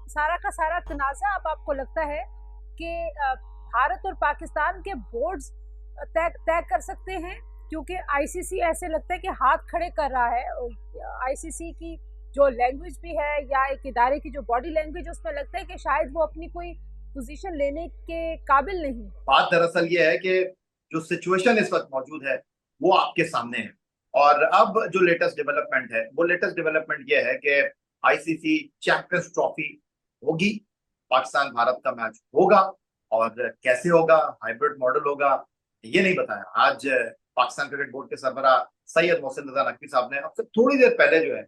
सारा का सारा तनाज़ा अब आपको लगता है कि भारत और पाकिस्तान के बोर्ड्स तय तय कर सकते हैं? क्योंकि आईसीसी ऐसे लगता है कि हाथ खड़े कर रहा है। आईसीसी की जो लैंग्वेज भी है या एक इदारे की जो बॉडी लैंग्वेज, उसमें लगता है कि शायद वो अपनी कोई पोजीशन लेने के काबिल नहीं। बात दरअसल ये है कि जो सिचुएशन इस वक्त मौजूद है वो आपके सामने है। और अब जो लेटेस्ट डेवलपमेंट है वो लेटेस्ट डेवलपमेंट ये है कि आईसीसी चैंपियंस ट्रॉफी होगी, पाकिस्तान भारत का मैच होगा। और कैसे होगा, हाइब्रिड मॉडल होगा, ये नहीं बताया। आज पाकिस्तान क्रिकेट बोर्ड के सरबराह सैयद मोहसिन रजा नकवी साहब ने अब से थोड़ी देर पहले जो है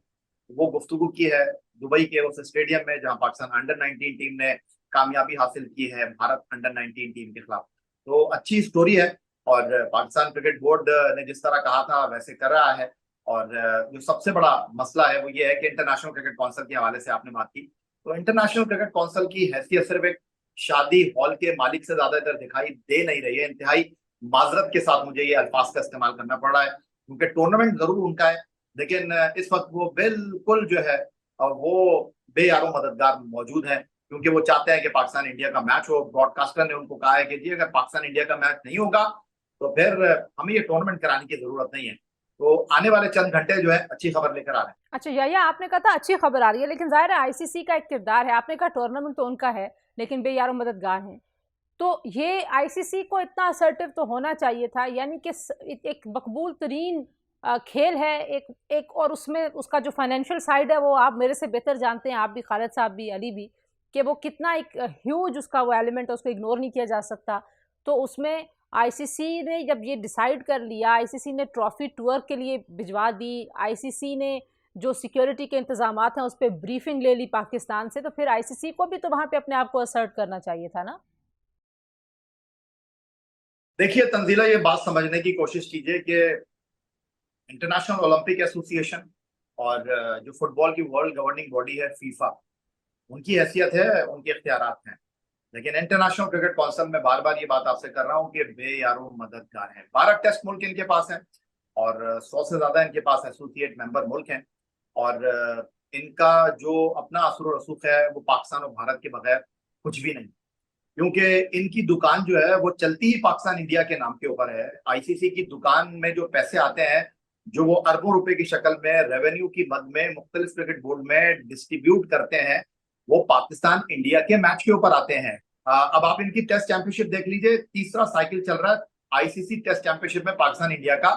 वो गुफ्तगू की है दुबई के उस स्टेडियम में जहां पाकिस्तान अंडर 19 टीम ने कामयाबी हासिल की है भारत अंडर 19 टीम के खिलाफ। तो अच्छी स्टोरी है। और पाकिस्तान क्रिकेट बोर्ड ने जिस तरह कहा था वैसे कर रहा है। और जो सबसे बड़ा मसला है वो ये है कि इंटरनेशनल क्रिकेट काउंसिल के हवाले से आपने बात की, तो इंटरनेशनल क्रिकेट काउंसिल की हैसियत सिर्फ एक शादी हॉल के मालिक से ज्यादा इधर दिखाई दे नहीं रही है। इंतहाई माजरत के साथ मुझे ये अल्फाज का इस्तेमाल करना पड़ रहा है, क्योंकि टूर्नामेंट जरूर उनका है, लेकिन इस वक्त वो बिल्कुल जो है वो बेयारो मददगार मौजूद है। क्योंकि वो चाहते हैं कि पाकिस्तान इंडिया का मैच हो। ब्रॉडकास्टर ने उनको कहा है कि जी अगर पाकिस्तान इंडिया का मैच नहीं होगा तो फिर हमें ये टूर्नामेंट कराने की जरूरत नहीं है। तो आने वाले चंद घंटे जो है अच्छी खबर लेकर आ रहे हैं। अच्छा या आपने कहा था अच्छी खबर आ रही है, लेकिन जाहिर है आईसीसी का एक किरदार है। आपने कहा टूर्नामेंट तो उनका है, लेकिन बेयारो मददगार हैं। तो ये आईसीसी को इतना असर्टिव तो होना चाहिए था, यानी कि एक मकबूल तरीन खेल है एक एक और उसमें उसका जो फाइनेंशियल साइड है वो आप मेरे से बेहतर जानते हैं, आप भी, खालिद साहब भी, अली भी, कि वो कितना एक ह्यूज उसका वो एलिमेंट है, उसको इग्नोर नहीं किया जा सकता। तो उसमें आईसीसी ने जब ये डिसाइड कर लिया, आईसीसी ने ट्रॉफी टूर के लिए भिजवा दी, आईसीसी ने जो सिक्योरिटी के इंतजाम हैं उस पर ब्रीफिंग ले ली पाकिस्तान से, तो फिर आईसीसी को भी तो वहां पे अपने आप को असर्ट करना चाहिए था ना। देखिए तंजीला, ये बात समझने की कोशिश कीजिए कि इंटरनेशनल ओलंपिक एसोसिएशन और जो फुटबॉल की वर्ल्ड गवर्निंग बॉडी है फीफा, उनकी हैसियत है, उनके इख्तियारात हैं। लेकिन इंटरनेशनल क्रिकेट काउंसिल में बार बार ये बात आपसे कर रहा हूँ कि बेयारो मददगार है। 12 टेस्ट मुल्क इनके पास हैं और 100 से ज्यादा इनके पास एसोसिएट मेंबर मुल्क हैं। और इनका जो अपना असर रसूख है वो पाकिस्तान और भारत के बगैर कुछ भी नहीं। क्योंकि इनकी दुकान जो है वो चलती ही पाकिस्तान इंडिया के नाम के ऊपर है। आईसीसी की दुकान में जो पैसे आते हैं, जो वो अरबों रुपए की शक्ल में रेवेन्यू की मद में मुख्तलिफ क्रिकेट बोर्ड में डिस्ट्रीब्यूट करते हैं, वो पाकिस्तान इंडिया के मैच के ऊपर आते हैं। अब आप इनकी टेस्ट चैंपियनशिप देख लीजिए, तीसरा साइकिल चल रहा है। आईसीसी टेस्ट चैंपियनशिप में पाकिस्तान इंडिया का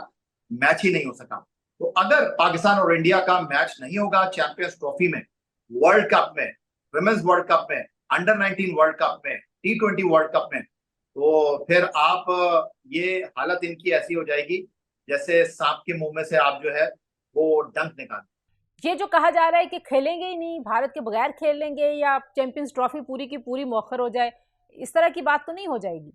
मैच ही नहीं हो सका। तो अगर पाकिस्तान और इंडिया का मैच नहीं होगा चैंपियंस ट्रॉफी में, वर्ल्ड कप में, विमेंस वर्ल्ड कप में, अंडर 19 वर्ल्ड कप में, T20 वर्ल्ड कप में, तो फिर आप ये हालत इनकी ऐसी हो जाएगी जैसे सांप के मुंह में से आप जो है वो डंक निकाल। ये जो कहा जा रहा है कि खेलेंगे ही नहीं, भारत के बगैर खेल लेंगे या चैंपियंस ट्रॉफी पूरी की पूरी मौखर हो जाए, इस तरह की बात तो नहीं हो जाएगी?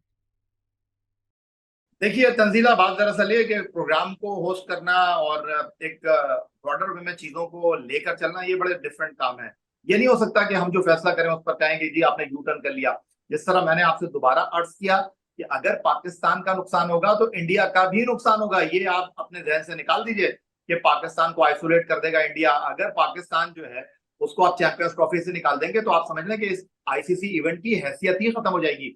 देखिए तंजीला, बात दरअसल ये कि प्रोग्राम को होस्ट करना और एक ब्रॉडर वे में चीजों को लेकर चलना ये बड़े डिफरेंट काम है। ये नहीं हो सकता कि हम जो फैसला करें उस पर कहेंगे जी आपने यू टर्न कर लिया। जिस तरह मैंने आपसे दोबारा अर्ज किया कि अगर पाकिस्तान का नुकसान होगा तो इंडिया का भी नुकसान होगा, ये आप अपने जहन से निकाल दीजिए कि पाकिस्तान को आइसोलेट कर देगा इंडिया। अगर पाकिस्तान जो है उसको आप चैंपियंस ट्रॉफी से निकाल देंगे तो आप समझ लें कि इस आईसीसी इवेंट की हैसियत ही खत्म हो जाएगी।